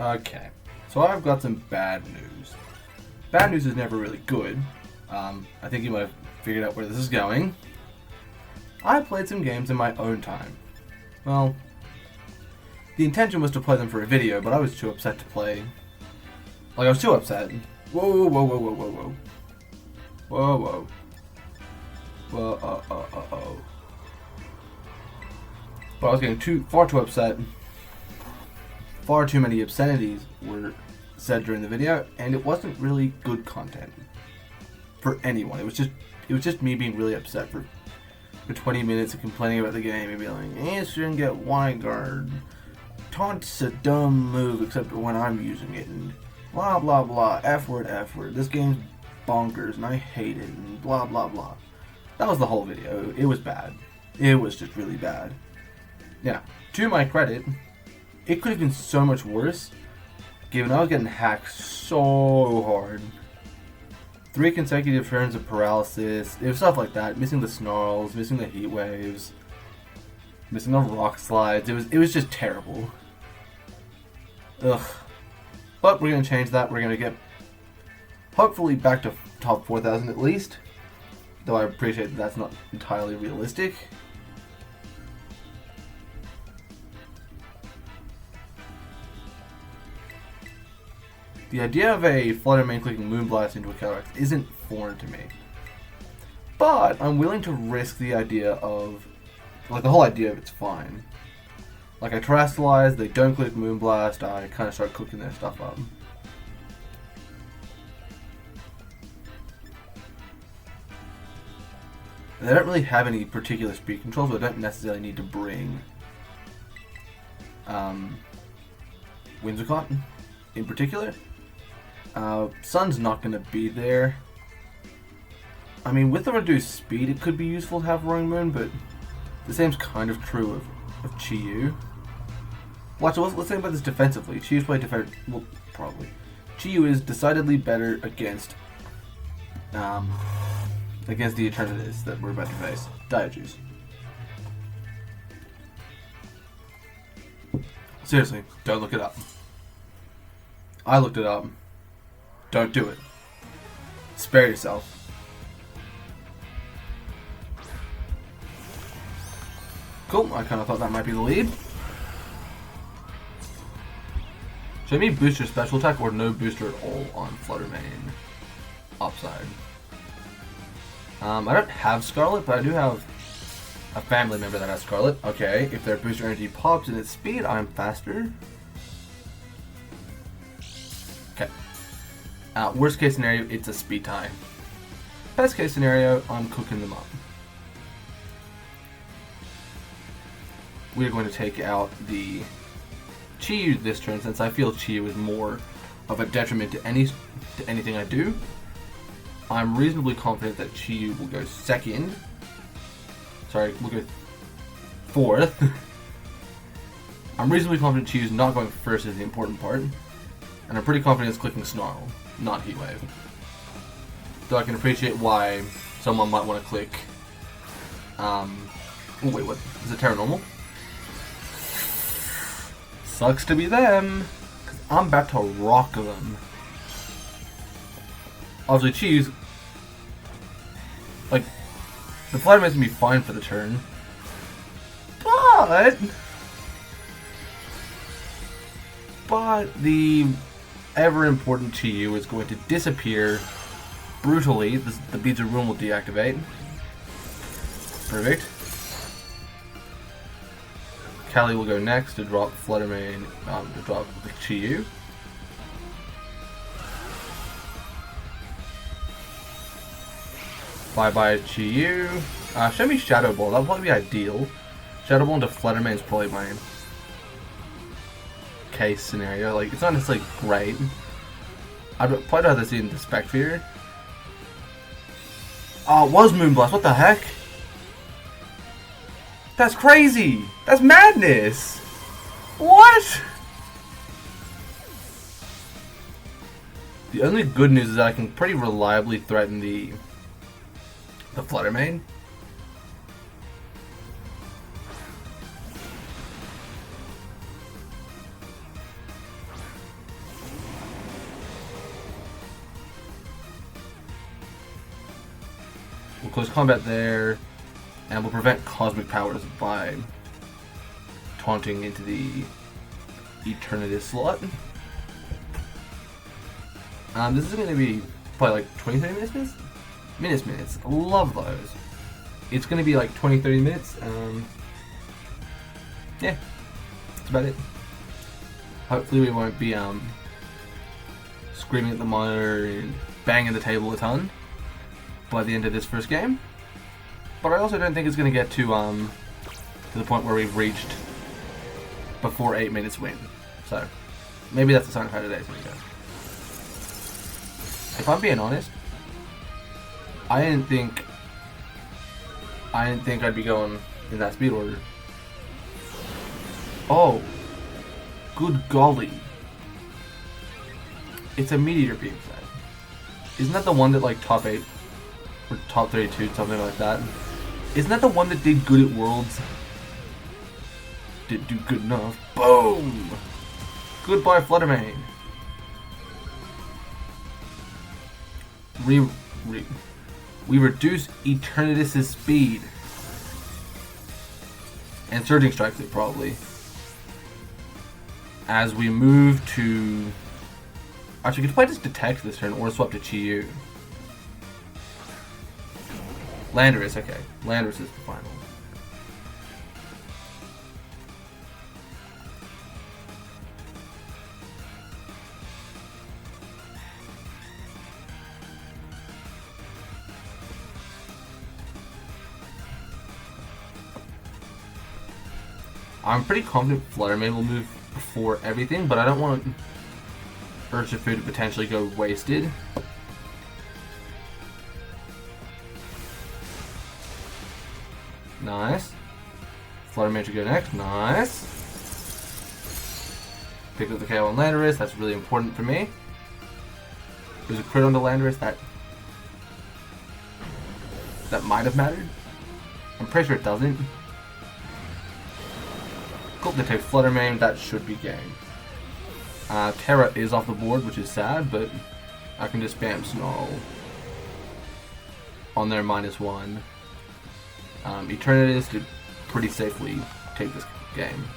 Okay, so I've got some bad news. Bad news is never really good. I think you might have figured out where this is going. I played some games in my own time. Well, the intention was to play them for a video, but I was too upset to play. Like, I was too upset. Whoa, whoa, whoa, whoa, whoa, whoa. Whoa, whoa. Whoa, But I was getting far too upset. Far too many obscenities were said during the video, and it wasn't really good content for anyone. It was just me being really upset for 20 minutes of complaining about the game and being like, it shouldn't get wide guard. Taunt's a dumb move except when I'm using it, and blah blah blah, F word, this game's bonkers and I hate it, and blah blah blah. That was the whole video. It was bad. It was just really bad. Yeah, to my credit, it could have been so much worse, given I was getting hacked so hard. 3 consecutive turns of paralysis, it was stuff like that, missing the snarls, missing the heat waves, missing the rock slides. It was just terrible. Ugh. But we're gonna change that. We're gonna get hopefully back to top 4,000 at least. Though I appreciate that that's not entirely realistic. The idea of a Flutter Mane clicking Moonblast into a counteract isn't foreign to me. But I'm willing to risk the idea of, like, the whole idea of it's fine. Like, I Terastallize, they don't click Moonblast, I kind of start cooking their stuff up. They don't really have any particular speed controls, so I don't necessarily need to bring Whimsicott in particular. Sun's not going to be there. I mean, with the reduced speed, it could be useful to have Roaring Moon, but the same's kind of true of Chi-Yu. Watch, let's think about this defensively. Chi-Yu's played defense. Well, probably. Chi-Yu is decidedly better against the alternatives that we're about to face. Diojuice. Seriously, don't look it up. I looked it up. Don't do it. Spare yourself. Cool, I kind of thought that might be the lead. Show me booster special attack or no booster at all on Flutter Mane. Upside. I don't have Scarlet, but I do have a family member that has Scarlet. Okay, if their booster energy pops in its speed, I'm faster. Okay. Worst case scenario, it's a speed tie. Best case scenario, I'm cooking them up. We're going to take out the Chi-Yu this turn, since I feel Chi-Yu is more of a detriment to anything I do. I'm reasonably confident that Chi-Yu will go second. Sorry, we'll go fourth. I'm reasonably confident Chi-Yu's not going first is the important part. And I'm pretty confident it's clicking Snarl, not Heat Wave. Though I can appreciate why someone might want to click... oh wait, what? Is it Terra Normal? Sucks to be them, because I'm about to rock them. Obviously, Chi-Yu's... like, the Flutter Mane's gonna be fine for the turn. But the ever-important Chi-Yu is going to disappear brutally. The Beads of Ruin will deactivate. Perfect. Callie will go next to drop Flutter Mane, to drop the Chi-Yu. Bye-bye Chi-Yu. Show me Shadow Ball, that would probably be ideal. Shadow Ball into Flutter Mane is probably my case scenario. Like, it's not necessarily great. I'd probably rather see it into Spectre. Oh, it was Moonblast, what the heck? That's crazy! That's madness! What? The only good news is that I can pretty reliably threaten the Flutter Mane. some close combat there, and will prevent cosmic powers by taunting into the Eternatus slot. This is going to be probably like 20-30 minutes. Love those. It's going to be like 20-30 minutes. Yeah, that's about it. Hopefully we won't be screaming at the monitor and banging the table a ton by the end of this first game. But I also don't think it's going to get to the point where we've reached before 8 minutes win. So maybe that's the sign of how today's going to go. If I'm being honest, I didn't think I'd be going in that speed order. Oh, good golly. It's a meteor beam set. Isn't that the one that like top 8 or top 32, something like that? Isn't that the one that did good at Worlds? Didn't do good enough. Boom! Goodbye, Fluttermane. We reduce Eternatus' speed. And Surging Strikes it, probably. As we move to... Actually, we could probably just Detect this turn or swap to Chi-Yu. Landorus, okay. Landorus is the final. I'm pretty confident Fluttermane will move before everything, but I don't want Urshifu to potentially go wasted. Nice. Fluttermane should go next. Nice. Pick up the KO on Landorus. That's really important for me. There's a crit on the Landorus that might have mattered. I'm pretty sure it doesn't. Cool, they take Fluttermane, that should be game. Terra is off the board, which is sad, but I can just spam Snarl on their -1. Eternatus did pretty safely take this game.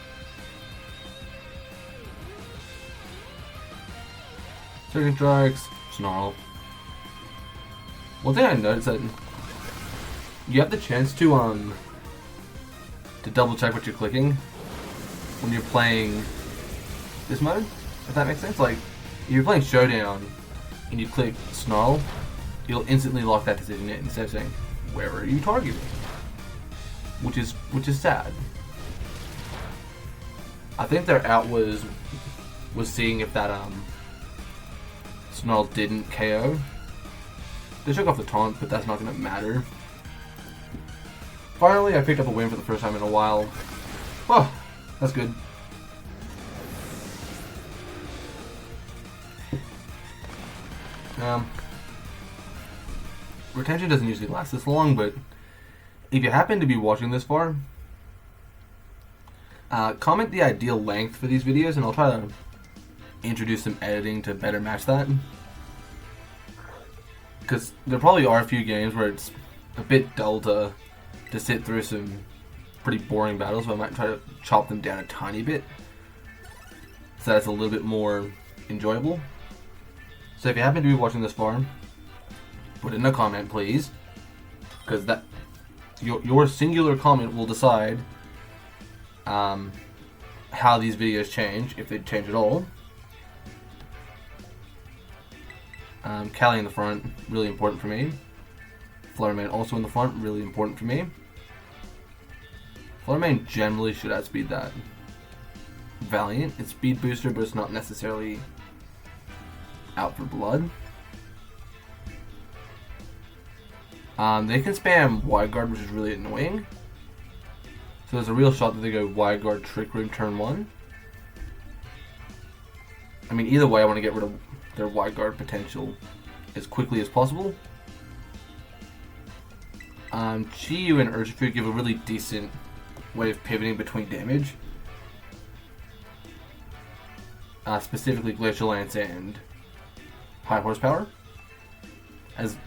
Surging Strikes, Snarl. One thing I noticed that you have the chance to double check what you're clicking when you're playing this mode, if that makes sense. Like, if you're playing Showdown and you click Snarl, you'll instantly lock that decision in instead of saying, where are you targeting? Which is sad. I think their out was seeing if that Snarl didn't KO. They took off the taunt, but that's not gonna matter. Finally, I picked up a win for the first time in a while. Oh, that's good. Retention doesn't usually last this long, but if you happen to be watching this far, comment the ideal length for these videos and I'll try to introduce some editing to better match that. Because there probably are a few games where it's a bit dull to sit through some pretty boring battles, but I might try to chop them down a tiny bit so that's a little bit more enjoyable. So if you happen to be watching this far, put in a comment, please, because that your singular comment will decide how these videos change, if they change at all. Callie in the front, really important for me. Fluttermane also in the front, really important for me. Fluttermane generally should outspeed that Valiant. It's speed booster, but it's not necessarily out for blood. They can spam Wide Guard, which is really annoying. So there's a real shot that they go Wide Guard Trick Room turn 1. I mean, either way, I want to get rid of their Wide Guard potential as quickly as possible. Chi-Yu and Urshifu give a really decent way of pivoting between damage. Specifically Glacial Lance and High Horsepower. As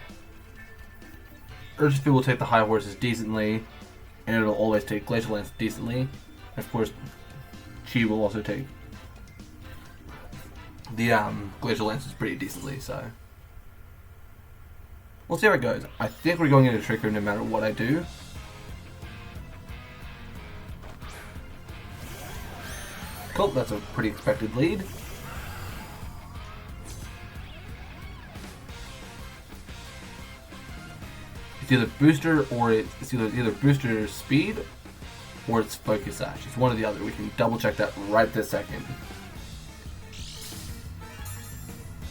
Urgent Speed will take the high horses decently, and it'll always take Glacial Lance decently. And of course, Chi will also take the Glacial Lances pretty decently, so we'll see how it goes. I think we're going into Trick Room no matter what I do. Cool, that's a pretty expected lead. It's either booster or it's either booster speed or it's focus sash. It's one or the other. We can double check that right this second.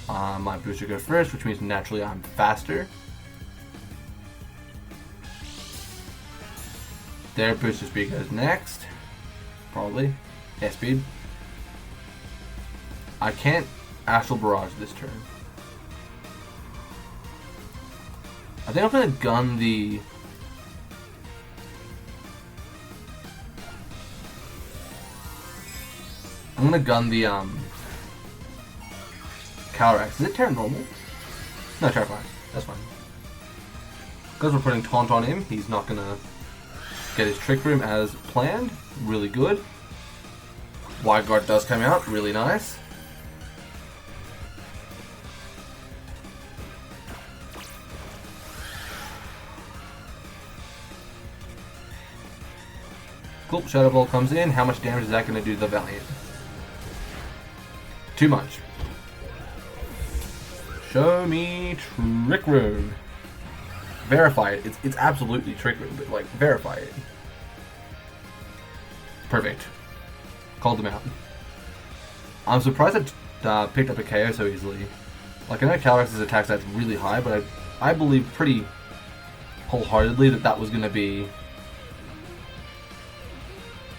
My booster goes first, which means naturally I'm faster. Their booster speed goes next. Probably. Yeah, speed. I can't Astral Barrage this turn. I think I'm gonna gun the... Calyrex. Is it Terra Normal? No, Terra Fire. That's fine. Because we're putting Taunt on him, he's not gonna get his Trick Room as planned. Really good. Wide Guard does come out. Really nice. Cool. Shadow Ball comes in. How much damage is that going to do to the Valiant? Too much. Show me Trick Room. Verify it. It's absolutely Trick Room, but like verify it. Perfect. Called them out. I'm surprised it picked up a KO so easily. Like I know Calyrex's attack stats really high, but I believe pretty wholeheartedly that was going to be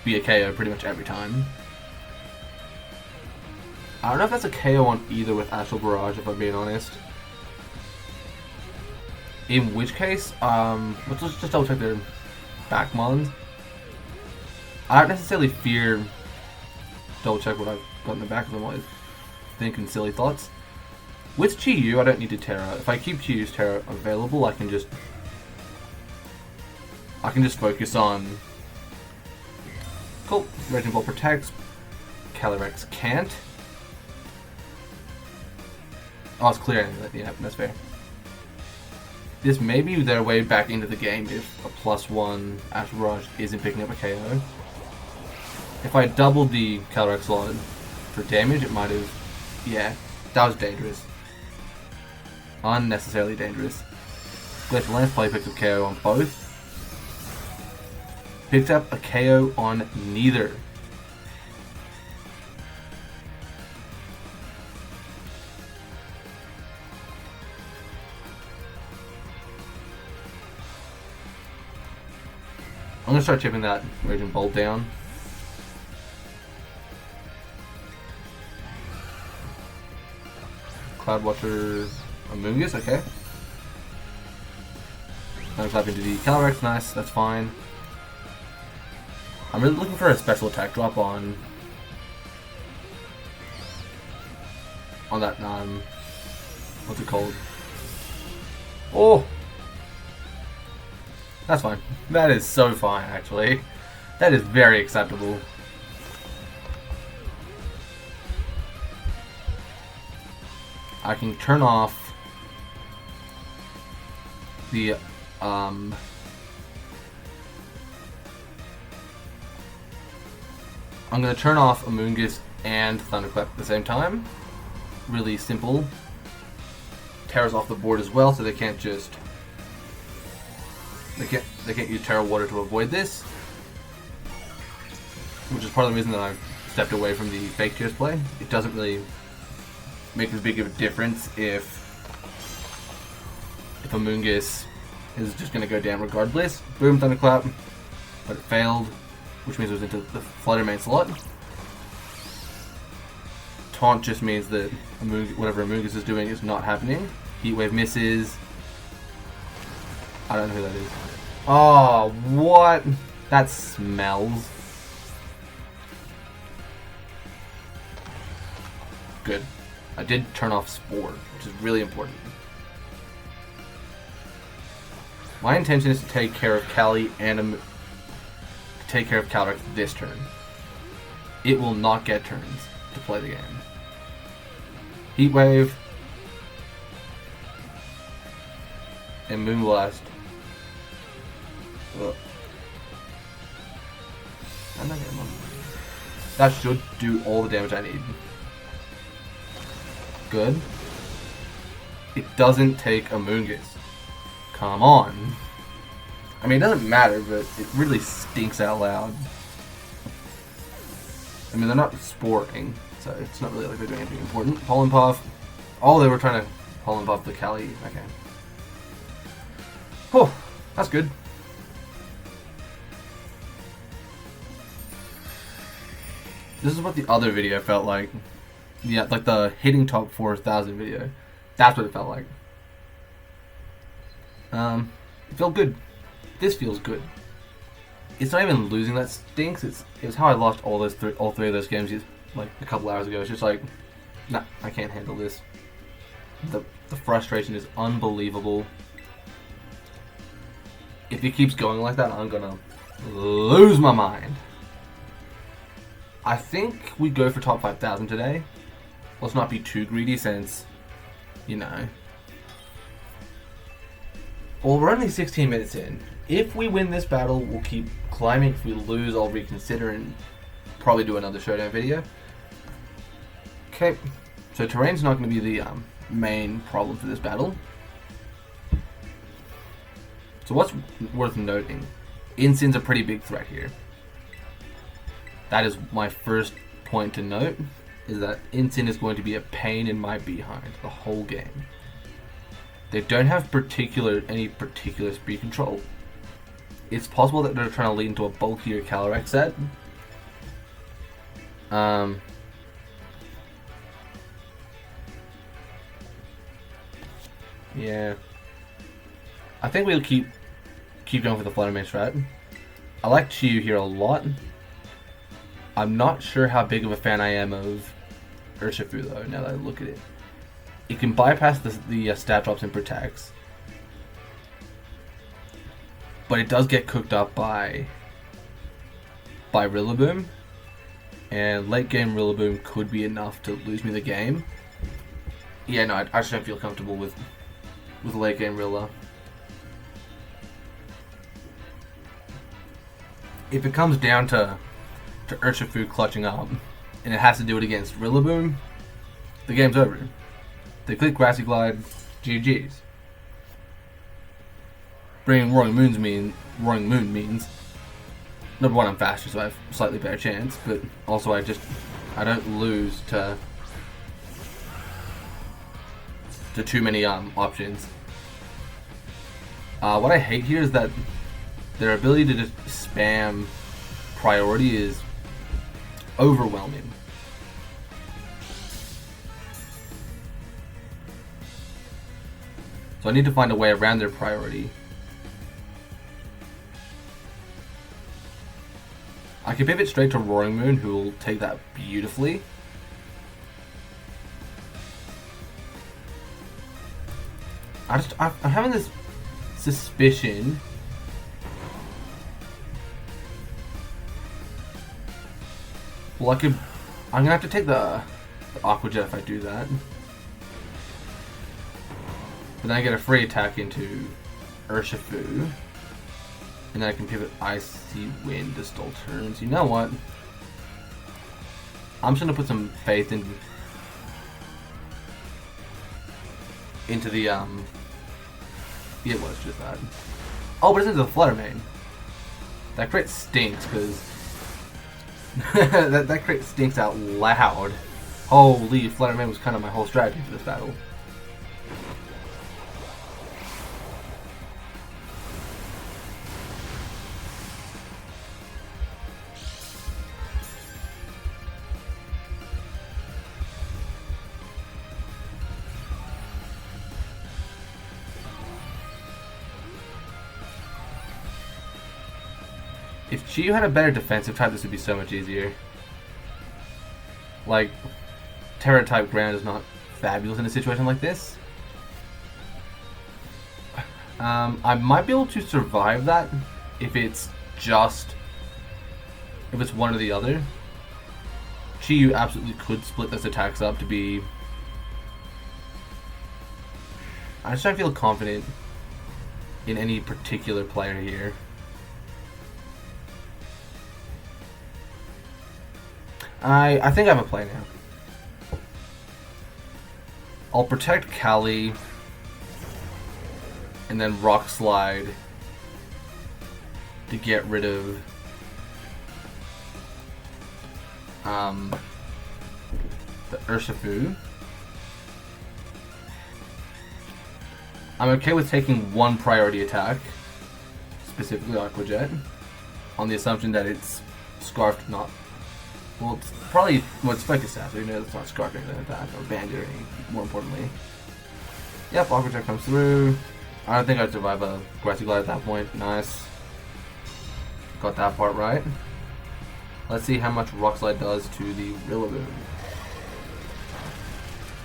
a KO pretty much every time. I don't know if that's a KO on either with Astral Barrage, if I'm being honest. In which case, let's just double check their back mons. I don't necessarily fear double check what I've got in the back of them. I'm thinking silly thoughts. With Chi-Yu, I don't need to Terra. If I keep Chi-Yu's Terra available, I can just focus on. Cool. Raging Ball protects. Calyrex can't. Oh, it's clear. Yeah, that's fair. This may be their way back into the game if a +1 Astral Barrage isn't picking up a KO. If I doubled the Calyrex slot for damage, it might have... Yeah, that was dangerous. Unnecessarily dangerous. Glacial Lance probably picked up KO on both. Picked up a KO on neither. I'm gonna start chipping that Raging Bolt down. Cloudwatcher Amoonguss, okay. I'm clapping to the Calyrex, nice, that's fine. I'm really looking for a special attack drop on that, what's it called? Oh! That's fine. That is so fine, actually. That is very acceptable. I can turn off the, I'm going to turn off Amoonguss and Thunderclap at the same time. Really simple. Terra's off the board as well, so they can't just... They can't use Terra Water to avoid this. Which is part of the reason that I've stepped away from the fake Tears play. It doesn't really make as big of a difference if Amoonguss is just going to go down regardless. Boom, Thunderclap. But it failed, which means it was into the Flutter main slot. Taunt just means that whatever Amoonguss is doing is not happening. Heatwave misses. I don't know who that is. Oh, what? That smells. Good. I did turn off Spore, which is really important. My intention is to take care of Callie and take care of Calyrex this turn. It will not get turns to play the game. Heat Wave and Moonblast. Ugh. I'm not getting one. That should do all the damage I need. Good. It doesn't take a Moongus. Come on. I mean, it doesn't matter, but it really stinks out loud. I mean, they're not sporing, so it's not really like they're doing anything important. Pollen Puff. Oh, they were trying to Pollen Puff the Callie. Okay. Oh, that's good. This is what the other video felt like. Yeah, like the hitting top 4,000 video. That's what it felt like. It felt good. This feels good. It's not even losing that stinks. It was how I lost all three of those games like a couple hours ago. It's just like, nah, I can't handle this. The frustration is unbelievable. If it keeps going like that, I'm gonna lose my mind. I think we go for top 5,000 today. Let's not be too greedy since, you know. Well, we're only 16 minutes in. If we win this battle, we'll keep climbing. If we lose, I'll reconsider and probably do another showdown video. Okay, so terrain's not going to be the main problem for this battle. So what's worth noting, Incin's a pretty big threat here. That is my first point to note, is that Incin is going to be a pain in my behind the whole game. They don't have any particular speed control. It's possible that they're trying to lead into a bulkier Calyrex set. Yeah. I think we'll keep going for the Flutter Mane strat. I like Chiyu here a lot. I'm not sure how big of a fan I am of Urshifu though, now that I look at it. It can bypass the stat drops and protects. But it does get cooked up by Rillaboom. And late game Rillaboom could be enough to lose me the game. Yeah, no, I just don't feel comfortable with late game Rilla. If it comes down to Urshifu clutching up, and it has to do it against Rillaboom, the game's over. They click Grassy Glide, GG's. Bringing Roaring Moon means number one, I'm faster, so I have a slightly better chance, but also I don't lose to too many options. What I hate here is that their ability to just spam priority is overwhelming. So I need to find a way around their priority. I can pivot straight to Roaring Moon, who will take that beautifully. I'm having this suspicion. Well, I'm gonna have to take the Aqua Jet if I do that. But then I get a free attack into Urshifu. And then I can pivot Icy Wind to stall turns. You know what? I'm just gonna put some faith into the yeah, it was just that. Oh, but it's into the Flutter Mane. That crit stinks because that crit stinks out loud. Holy, Flutter Mane was kind of my whole strategy for this battle. If Chiyu had a better defensive type, this would be so much easier. Like, Terra type ground is not fabulous in a situation like this. I might be able to survive that if it's one or the other. Chi-Yu absolutely could split those attacks up to be... I just don't feel confident in any particular player here. I think I have a play now. I'll protect Callie and then Rock Slide to get rid of the Urshifu. I'm okay with taking one priority attack, specifically Aqua Jet, on the assumption that it's scarfed, not... Well, it's probably... Well, it's Focus Staff, so you know it's not scarfed or anything like that, or Bandit, more importantly. Yep, Aqua Jet comes through. I don't think I'd survive a Grassy Glide at that point. Nice. Got that part right. Let's see how much Rock Slide does to the Rillaboom.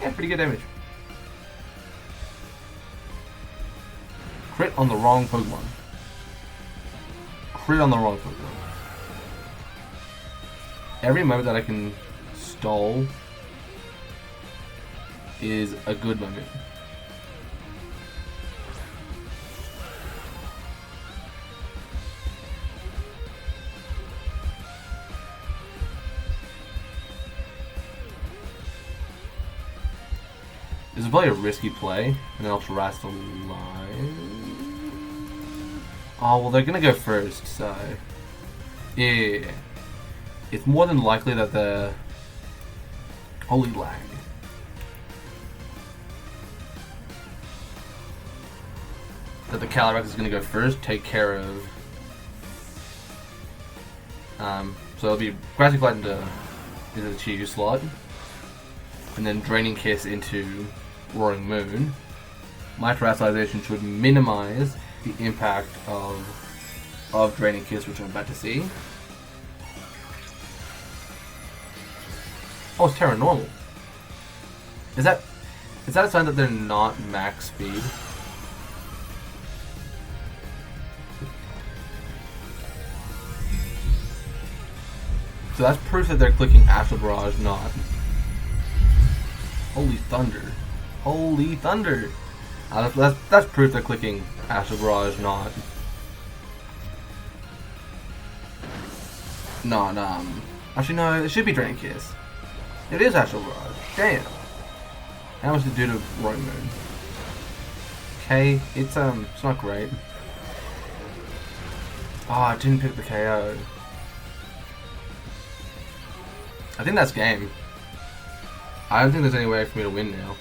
Yeah, pretty good damage. Crit on the wrong Pokemon. Crit on the wrong Pokemon. Every moment that I can stall is a good moment. This is probably a risky play, and then I'll Terrastal Line. Oh, well, they're gonna go first, so... Yeah. It's more than likely that the... Holy lag. That the Calyrex is gonna go first, take care of... So it'll be Grassy Glide into the Chi-Yu slot. And then Draining Kiss into Roaring Moon. My Terastallization should minimize the impact of Draining Kiss, which I'm about to see. Oh, it's Terra Normal. Is that a sign that they're not max speed? So that's proof that they're clicking Astral Barrage, not... Holy thunder. Holy thunder. That's proof they're clicking Astral Barrage, not... Actually, no, it should be Draining Kiss. It is Astral Barrage. Damn. How much to do to Roaring Moon? Okay, it's not great. Oh, I didn't pick the KO. I think that's game. I don't think there's any way for me to win now.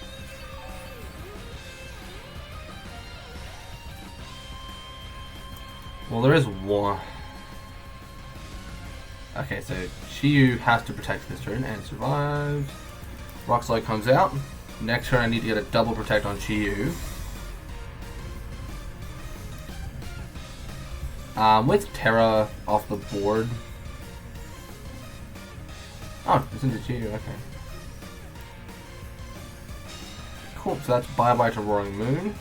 Well, there is one. Okay, so Chi-Yu has to protect this turn and survives. Rock Slide comes out. Next turn I need to get a double protect on Chi-Yu. With Terra off the board. Oh, it's into Chi-Yu, okay. Cool, so that's bye-bye to Roaring Moon.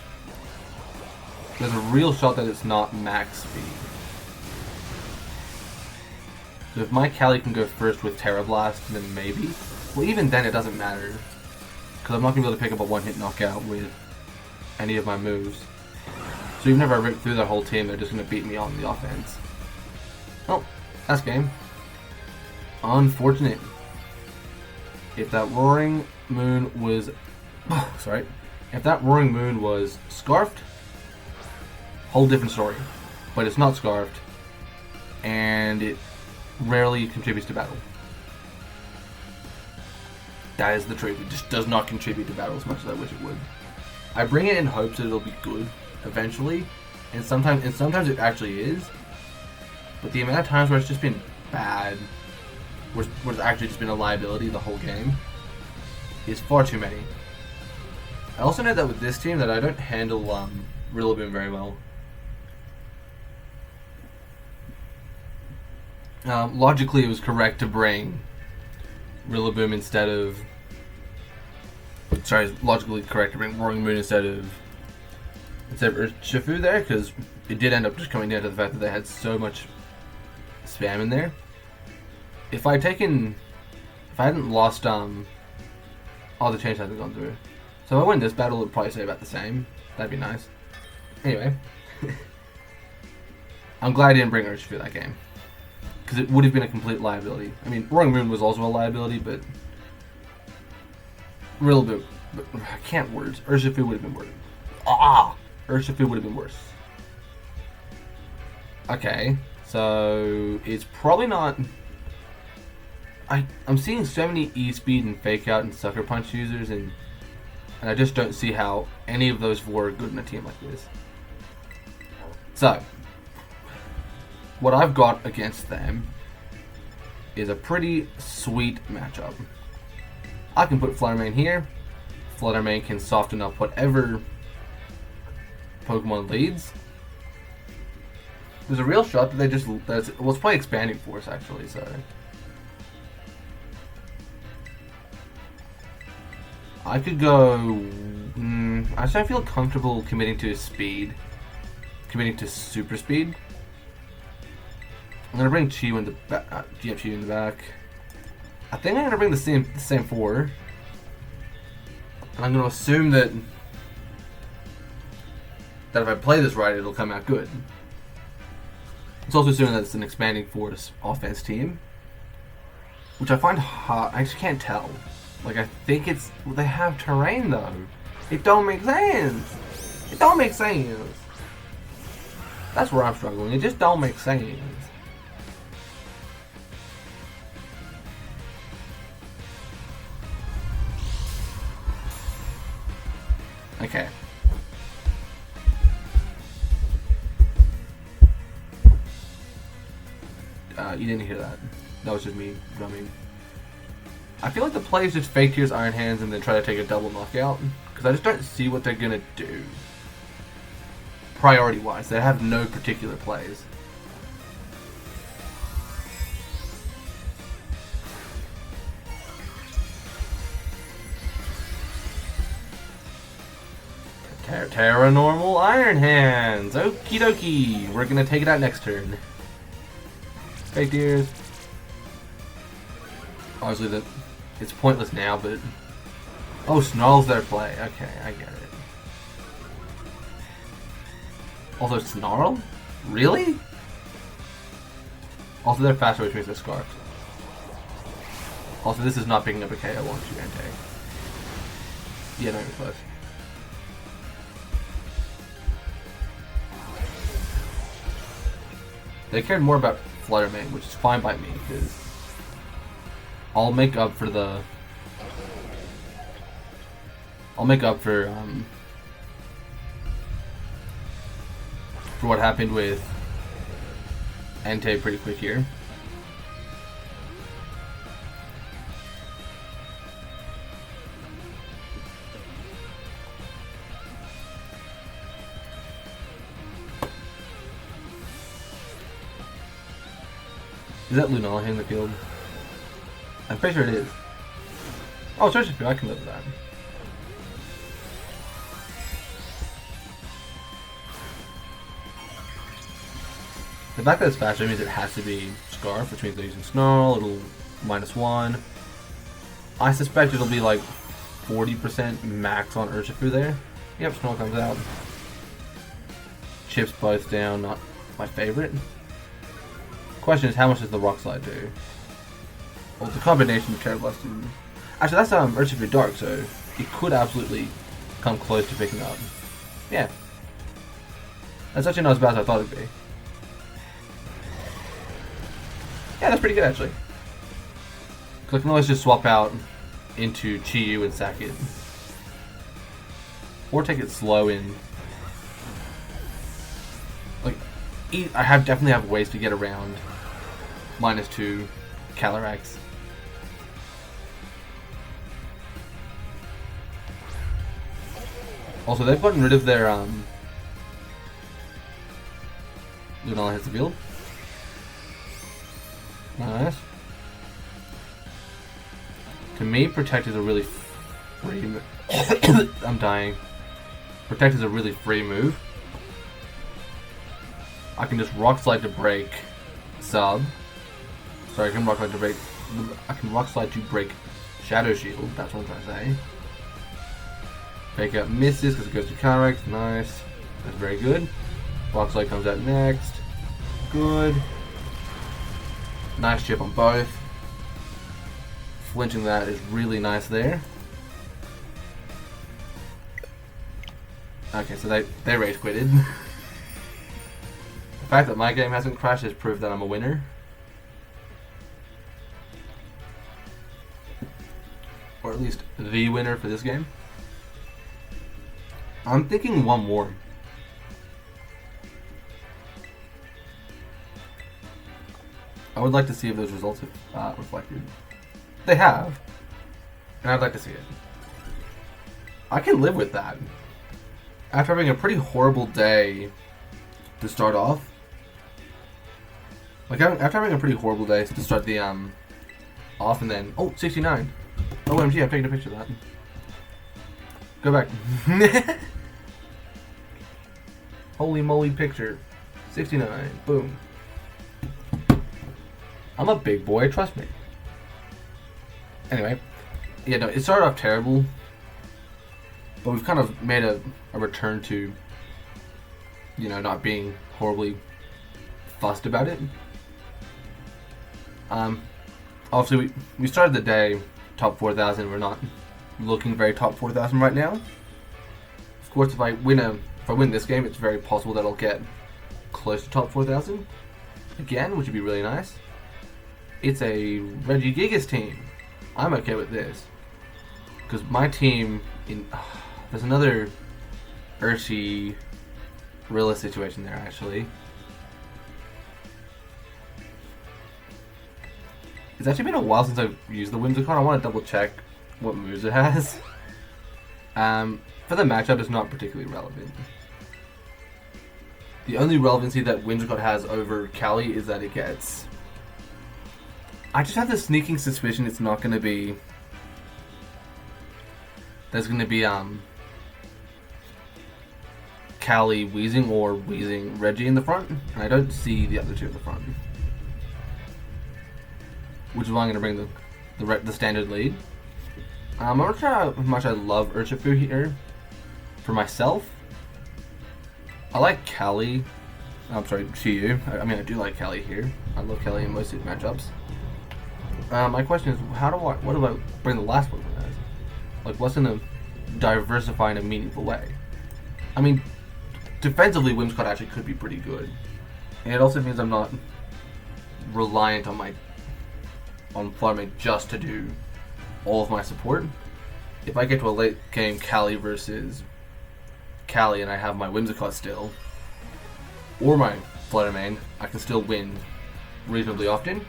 There's a real shot that it's not max speed. So if my Callie can go first with Terra Blast, then maybe. Well, even then it doesn't matter. Because I'm not going to be able to pick up a one-hit knockout with any of my moves. So even if I rip through their whole team, they're just going to beat me on the offense. Oh, that's game. Unfortunate. If that Roaring Moon was... sorry. If that Roaring Moon was Scarfed, whole different story. But it's not Scarfed, and it rarely contributes to battle. That is the truth. It just does not contribute to battle as much as I wish it would. I bring it in hopes that it'll be good eventually, and sometimes it actually is. But the amount of times where it's just been bad, where it's actually just been a liability the whole game, is far too many. I also know that with this team that I don't handle Rillaboom very well. Logically, it was correct to bring Rillaboom instead of... Sorry, logically correct to bring Roaring Moon instead of instead of Urshifu there, because it did end up just coming down to the fact that they had so much spam in there. If I hadn't lost all the changes hadn't gone through. So if I win this battle, it would probably stay about the same. That'd be nice. Anyway. I'm glad I didn't bring Urshifu that game. Because it would have been a complete liability. I mean, Roaring Moon was also a liability, but... real bit... But I can't words. Urshifu would have been worse. Urshifu would have been worse. Okay. So... it's probably not... I'm seeing so many E-Speed and Fake Out and Sucker Punch users, and I just don't see how any of those four are good in a team like this. So, what I've got against them is a pretty sweet matchup. I can put Fluttermane here. Fluttermane can soften up whatever Pokemon leads. There's a real shot that they just... well, it's probably Expanding Force, actually, so... I could go... I just don't feel comfortable committing to speed. Committing to super speed. I'm gonna bring Chi in the back. Chi in the back. I think I'm gonna bring the same four. And I'm gonna assume that if I play this right, it'll come out good. It's also assuming that it's an Expanding Force offense team, which I find hard. I just can't tell. Like, I think it's... well, they have terrain, though. It don't make sense. It don't make sense. That's where I'm struggling. It just don't make sense. Okay. You didn't hear that. That was just me drumming. I feel like the players just fake Tears Iron Hands and then try to take a double knockout. Because I just don't see what they're going to do. Priority-wise. They have no particular plays. Terra Normal Iron Hands! Okie dokie! We're going to take it out next turn. Fake Tears. Obviously, it's pointless now, but... oh, Snarl's their play. Okay, I get it. Also, Snarl? Really? Also, they're faster, which means they're Scarfed. Also, this is not picking up a KO on Gigante. Yeah, not even close. They cared more about Fluttermane, which is fine by me, because I'll make up for the... I'll make up for what happened with Entei pretty quick here. Is that Lunala in the field? I'm pretty sure it is. Oh, search I can live with that. The fact that it's faster means it has to be Scarf, which means they're using Snarl, it'll -1. I suspect it'll be like 40% max on Urshifu there. Yep, Snarl comes out. Chips both down, not my favorite. Question is, how much does the Rock Slide do? Well, the combination of Terra Blast and... actually, that's Urshifu Dark, so it could absolutely come close to picking up. Yeah. That's actually not as bad as I thought it'd be. Yeah, that's pretty good, actually. Because I can always just swap out into Chi-Yu and sack it. Or take it slow in... like, I definitely have ways to get around -2 Calyrex. Also, they've gotten rid of their Lunala hits the field. Nice. To me, Protect is a really free... I'm dying. Protect is a really free move. I can just Rock Slide to break sub. Sorry, I can Rock Slide to break. I can Rock Slide to break Shadow Shield. That's what I'm trying to say. Fake Out misses because it goes to counteract. Nice. That's very good. Rock Slide comes out next. Good. Nice chip on both. Flinching that is really nice there. Okay, so they rage quitted. The fact that my game hasn't crashed is proof that I'm a winner. Or at least the winner for this game. I'm thinking one more. I would like to see if those results have reflected. They have. And I'd like to see it. I can live with that. After having a pretty horrible day to start off. Like, after having a pretty horrible day to start the, off and then... Oh, 69. OMG, I'm taking a picture of that. Go back. Holy moly picture. 69. Boom. I'm a big boy, trust me. Anyway. Yeah, no, it started off terrible. But we've kind of made a return to, you know, not being horribly fussed about it. Obviously, we started the day top 4,000. We're not looking very top 4,000 right now. Of course, if I win this game, it's very possible that I'll get close to top 4,000 again, which would be really nice. It's a Reggie Gigas team. I'm okay with this because my team there's another Urshi Rilla situation there actually. It's actually been a while since I've used the Whimsicott. I want to double check what moves it has. For the matchup, it's not particularly relevant. The only relevancy that Whimsicott has over Callie is that it gets... I just have this sneaking suspicion it's not going to be... There's going to be Callie Wheezing or Wheezing Reggie in the front, and I don't see the other two in the front. Which is why I'm going to bring the standard lead. I'm not sure how much I love Urshifu here. For myself, I like Callie. I'm sorry, Shiyu. I mean, I do like Callie here. I love Callie in most of these matchups. My question is, what do I bring the last one as? Like, what's gonna diversify in a meaningful way? I mean, defensively, Whimsicott actually could be pretty good, and it also means I'm not reliant on farming just to do all of my support. If I get to a late game Callie versus Callie and I have my Whimsicott still, or my Flutter Mane, I can still win reasonably often.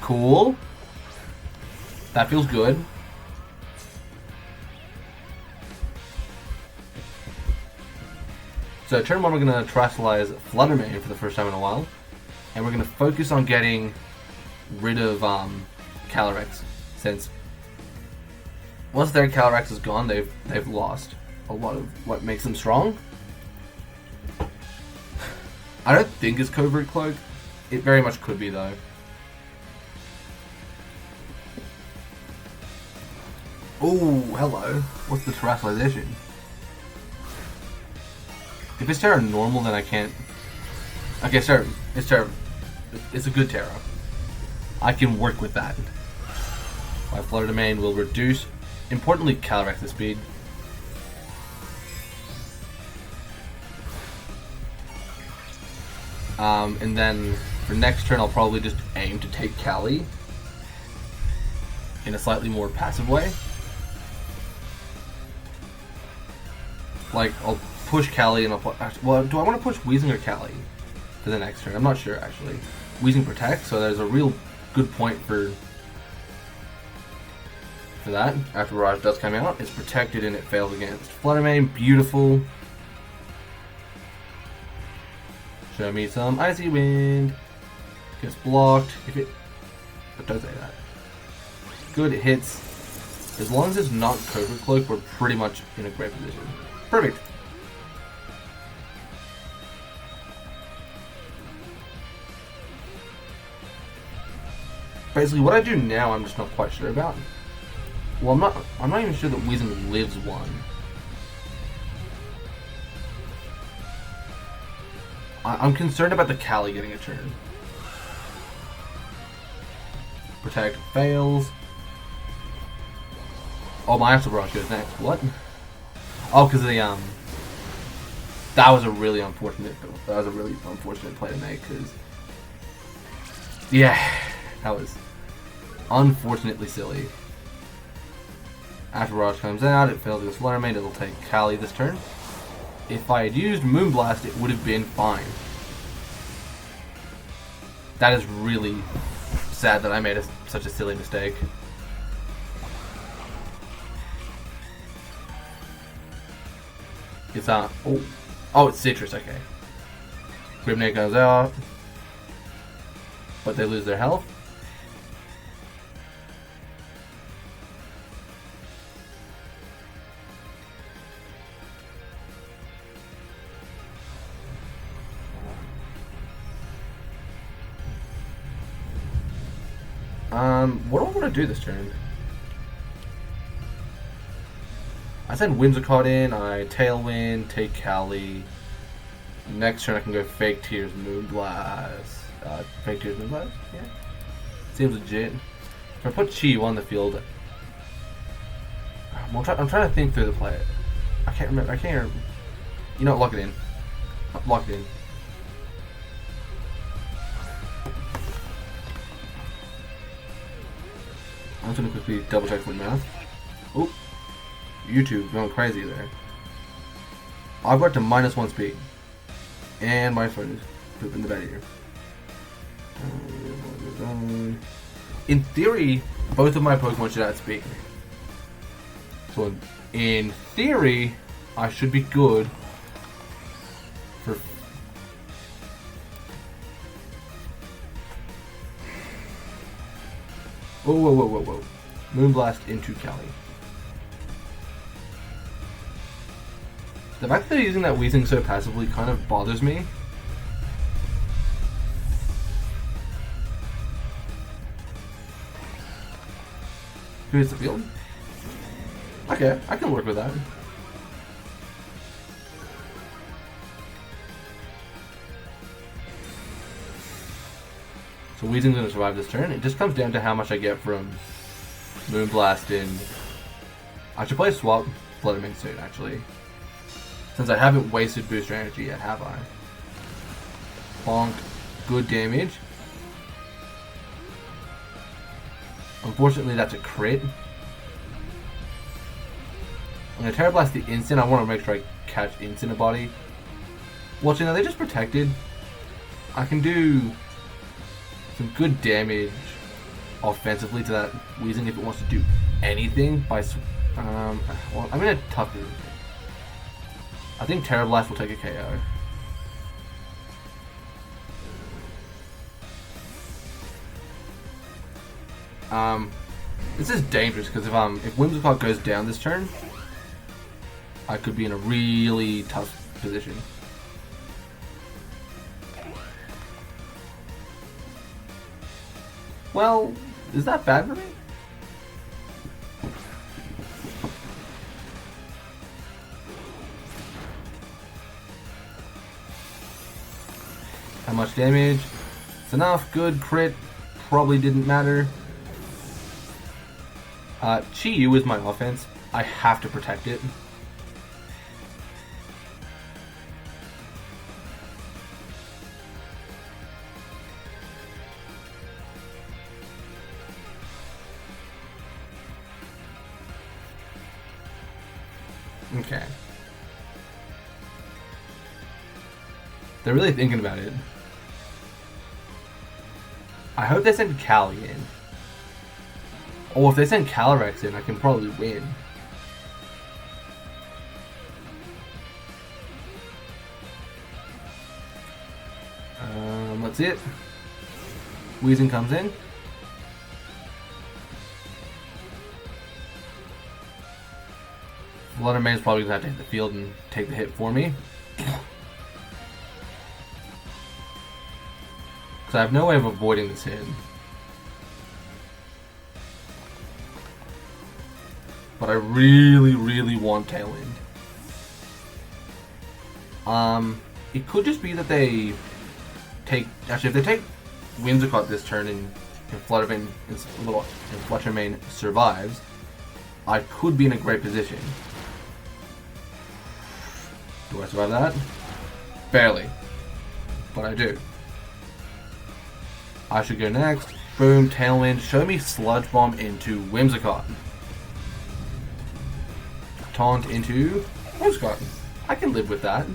Cool. That feels good. So turn 1 we're going to terrestrialize Flutter Mane for the first time in a while, and we're going to focus on getting rid of Calyrex, since once their Calyrex is gone, they've lost a lot of what makes them strong. I don't think it's Covert Cloak. It very much could be though. Oh, hello. What's the terrestrialization? If it's Terra normal, then I can't. Okay, sure. It's Terra. It's a good Terra. I can work with that. My Flutter Domain will reduce, importantly, Calyrex's speed. And then for next turn, I'll probably just aim to take Callie in a slightly more passive way. Like, I'll push Callie and well, do I want to push Wheezing or Callie for the next turn? I'm not sure, actually. Wheezing protects, so there's a real good point for that. After Barrage does come out, it's protected and it fails against Flutter Mane. Beautiful. Show me some Icy Wind. Gets blocked. If it does say that. Good, it hits. As long as it's not Covert Cloak, we're pretty much in a great position. Perfect. Basically, what I do now, I'm just not quite sure about. Well, I'm not even sure that Weezing lives one. I'm concerned about the Cali getting a turn. Protect fails. Oh, my Astral Barrage goes next. What? Oh, because the that was a really unfortunate play to make. Because yeah, that was unfortunately silly. After Barrage comes out, it fails its Flare Mate. It'll take Cali this turn. If I had used Moonblast, it would have been fine. That is really sad that I made such a silly mistake. It's oh, it's Citrus. Okay. Grimnate goes out, but they lose their health. What do I want to do this turn? I send Whimsicott in, I Tailwind, take Cali. Next turn I can go Fake Tears, Moonblast. Fake Tears, Moonblast? Yeah. Seems legit. If I put Chi on the field... I'm trying to think through the play. I can't remember. You know what, lock it in. Lock it in. I'm just going to quickly double check my math. Oh, YouTube going crazy there. I've got to -1 speed. And my phone is pooping the bed here. In theory, both of my Pokemon should outspeed me. So in theory, I should be good for... Whoa. Moonblast into Cali. The fact that they're using that Weezing so passively kind of bothers me. Who hits the field? Okay, I can work with that. So Weezing's going to survive this turn. It just comes down to how much I get from Moonblast in... I should play Swap Fluttermane soon, actually. Since I haven't wasted booster energy yet, have I? Bonk. Good damage. Unfortunately, that's a crit. I'm going to Terra Blast the instant. I want to make sure I catch instant a body. Well, you know, they just protected. I can do some good damage offensively to that Weezing if it wants to do anything by... well, I'm going to tough it. I think Terra Blast will take a KO. This is dangerous because if Whimsicott goes down this turn, I could be in a really tough position. Well, is that bad for me? How much damage? It's enough. Good crit. Probably didn't matter. Chi-Yu is my offense. I have to protect it. Okay. They're really thinking about it. I hope they send Cali in. Or if they send Calyrex in, I can probably win. That's it. Weezing comes in. Fluttermane's probably going to have to hit the field and take the hit for me. Because I have no way of avoiding this hit. But I really, really want Tailwind. It could just be that they take... Actually, if they take Whimsicott this turn and Fluttermane survives, I could be in a great position. Do I survive that? Barely. But I do. I should go next. Boom, Tailwind. Show me Sludge Bomb into Whimsicott. Taunt into Whimsicott. I can live with that.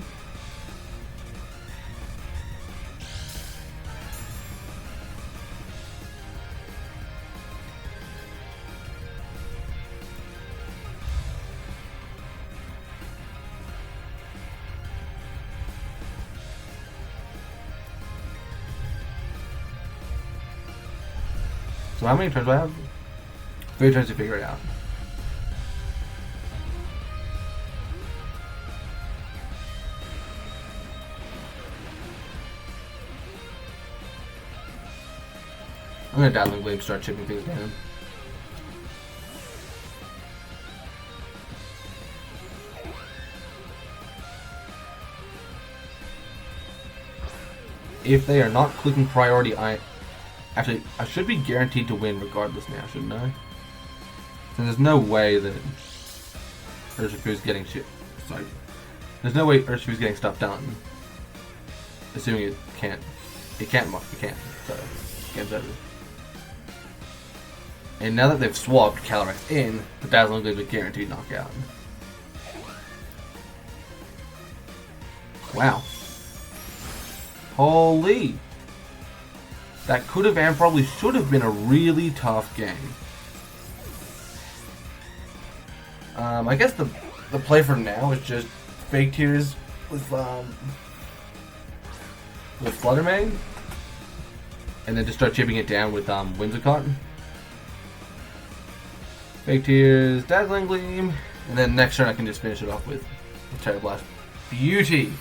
So how many turns do I have? 3 turns to figure it out. I'm gonna Dazzling Gleam, start chipping things down. If they are not clicking priority, Actually, I should be guaranteed to win regardless now, shouldn't I? So there's no way that Urshifu's getting shit. Sorry. There's no way Urshifu's getting stuff done. Assuming it can't. It can't. It can't. So, game's over. And now that they've swapped Calyrex in, the Dazzling Gleam is a guaranteed knockout. Wow. Holy! That could have and probably should have been a really tough game. I guess the play for now is just Fake Tears with Fluttermane, and then just start chipping it down with Whimsicott. Fake Tears, Dazzling Gleam, and then next turn I can just finish it off with Terra Blast. Beauty!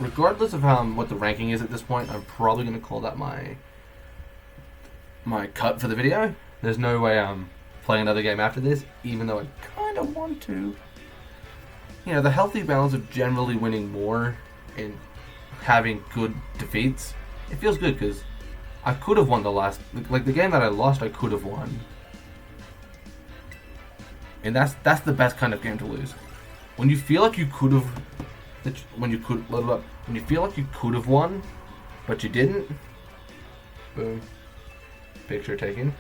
Regardless of what the ranking is at this point, I'm probably going to call that my cut for the video. There's no way I'm playing another game after this, even though I kind of want to. You know, the healthy balance of generally winning more and having good defeats, it feels good because I could have won the last... Like, the game that I lost, I could have won. And that's the best kind of game to lose. When you feel like you could have... When you feel like you could have won, but you didn't. Boom. Picture taken.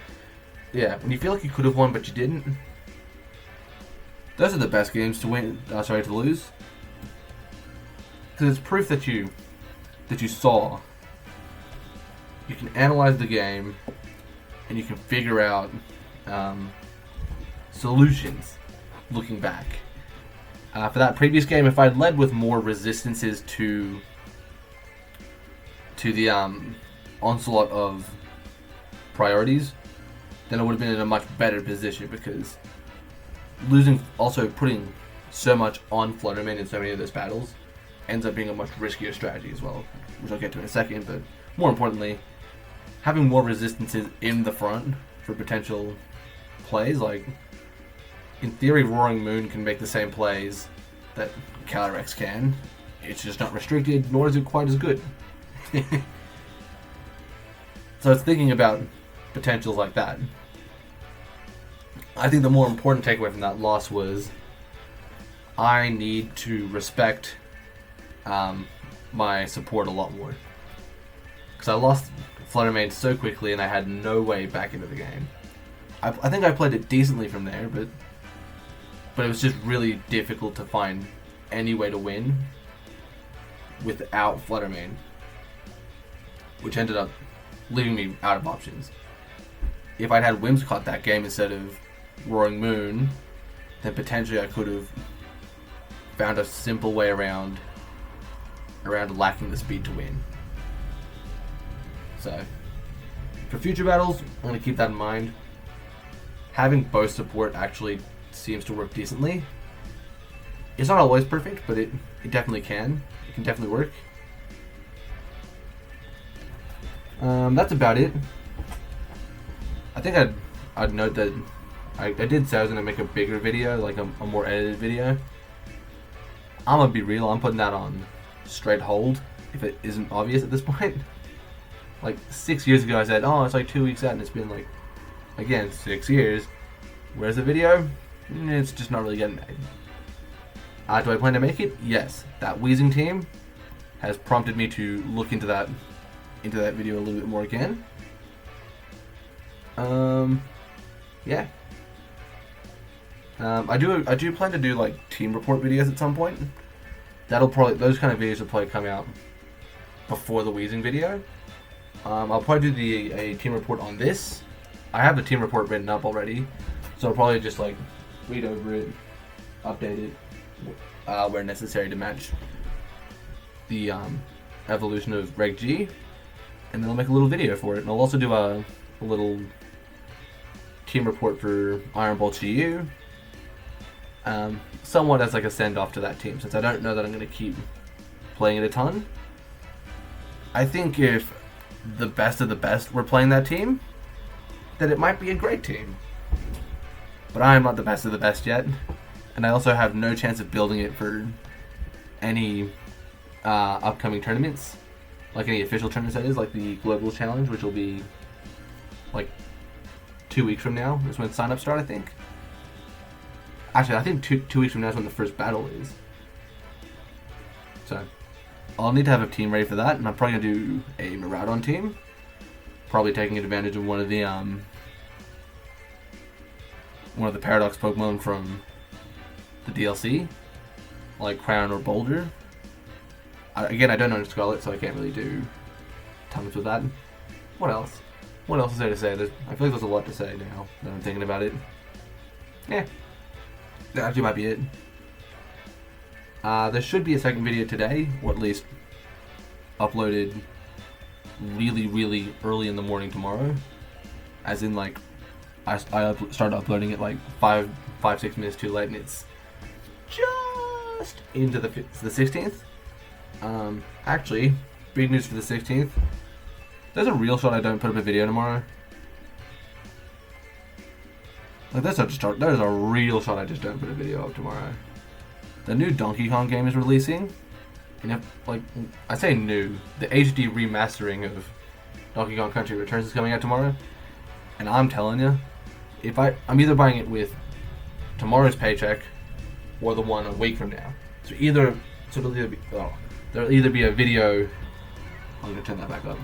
Yeah, when you feel like you could have won, but you didn't. Those are the best games to win. To lose. Because it's proof that you saw. You can analyze the game, and you can figure out solutions looking back. For that previous game, if I'd led with more resistances to the onslaught of priorities, then I would have been in a much better position, because putting so much on Fluttermane in so many of those battles ends up being a much riskier strategy as well, which I'll get to in a second. But more importantly, having more resistances in the front for potential plays, like, in theory, Roaring Moon can make the same plays that Calyrex can. It's just not restricted, nor is it quite as good. So it's thinking about potentials like that. I think the more important takeaway from that loss was I need to respect my support a lot more. Because I lost Fluttermane so quickly and I had no way back into the game. I think I played it decently from there, but it was just really difficult to find any way to win without Fluttermane, which ended up leaving me out of options. If I'd had Whimsicott that game instead of Roaring Moon, then potentially I could have found a simple way around lacking the speed to win. So, for future battles, I'm going to keep that in mind. Having both support actually seems to work decently. It's not always perfect, but it definitely can. It can definitely work. That's about it. I think I'd note that I did say I was gonna make a bigger video, like a more edited video. I'm gonna be real. I'm putting that on straight hold if it isn't obvious at this point. Like 6 years ago, I said, "Oh, it's like 2 weeks out," and it's been like, again, 6 years. Where's the video? It's just not really getting made. Do I plan to make it? Yes. That wheezing team has prompted me to look into that video a little bit more again. Yeah. I do plan to do like team report videos at some point. Those kind of videos will probably come out before the wheezing video. I'll probably do a team report on this. I have the team report written up already, so I'll probably just like read over it, update it where necessary to match the evolution of Reg G, and then I'll make a little video for it. And I'll also do a little team report for Iron Bolt GU, somewhat as like a send off to that team, since I don't know that I'm going to keep playing it a ton. I think if the best of the best were playing that team, that it might be a great team. But I am not the best of the best yet, and I also have no chance of building it for any upcoming tournaments, like any official tournaments that is, like the Global Challenge, which will be like 2 weeks from now is when sign-ups start, I think. Actually, I think two weeks from now is when the first battle is. So I'll need to have a team ready for that, and I'm probably going to do a Miraudon team. Probably taking advantage of one of the Paradox Pokemon from the DLC, like Crown or Boulder. Again, I don't know Scarlet, so I can't really do tons with that. What else? What else is there to say? I feel like there's a lot to say now that I'm thinking about it. Yeah, that actually might be it. There should be a second video today, or at least uploaded really, really early in the morning tomorrow. As in, like, I started uploading it like 5-6 minutes too late, and it's just into the 16th. Actually, big news for the 16th. There's a real shot I don't put up a video tomorrow. Like, there's a real shot I just don't put a video up tomorrow. The new Donkey Kong game is releasing. And if, like, I say new, the HD remastering of Donkey Kong Country Returns is coming out tomorrow. And I'm telling you, I'm either buying it with tomorrow's paycheck or the one a week from now. There'll either be a video. I'm gonna turn that back up.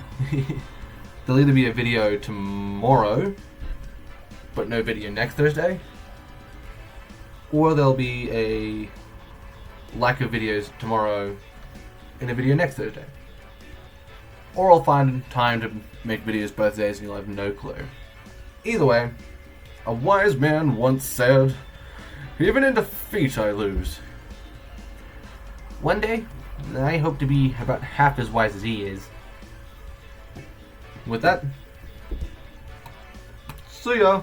There'll either be a video tomorrow, but no video next Thursday, or there'll be a lack of videos tomorrow and a video next Thursday. Or I'll find time to make videos both days and you'll have no clue. Either way, a wise man once said, "Even in defeat I lose." One day, I hope to be about half as wise as he is. With that, see ya!